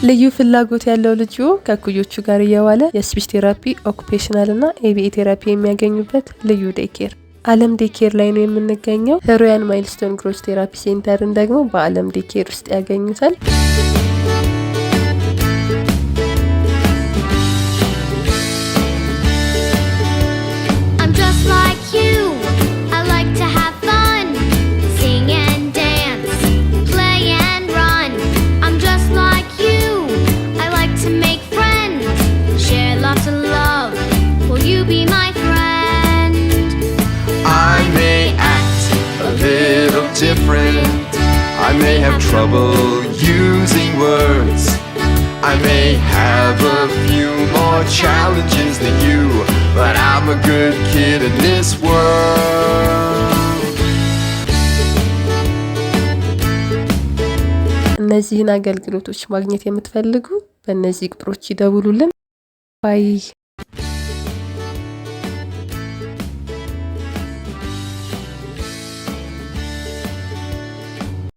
ልዩ ፍላጎት ያለው ልጅ ከኩዮቹ ጋር እየዋለ የስፒች ቴራፒ፣ ኦኩፔሽናል እና ኤቢኤ ቴራፒ የሚያገኙበት ልዩ ዴኬር ዓለም ዴኬር ላይ ነው የምንገኘው። ሮያን ማይልስቶን ግሮዝ ቴራፒ ሴንተርን ደግሞ በዓለም ዴኬር ውስጥ ያገኙታል። Different. I may have trouble using words. I may have a few more challenges than you, but I'm a good kid in this world. እነዚህን አገልግሎቶች ማግኘት የምትፈልጉ በእነዚህ ቁጥሮች ይደውሉልን። ባይ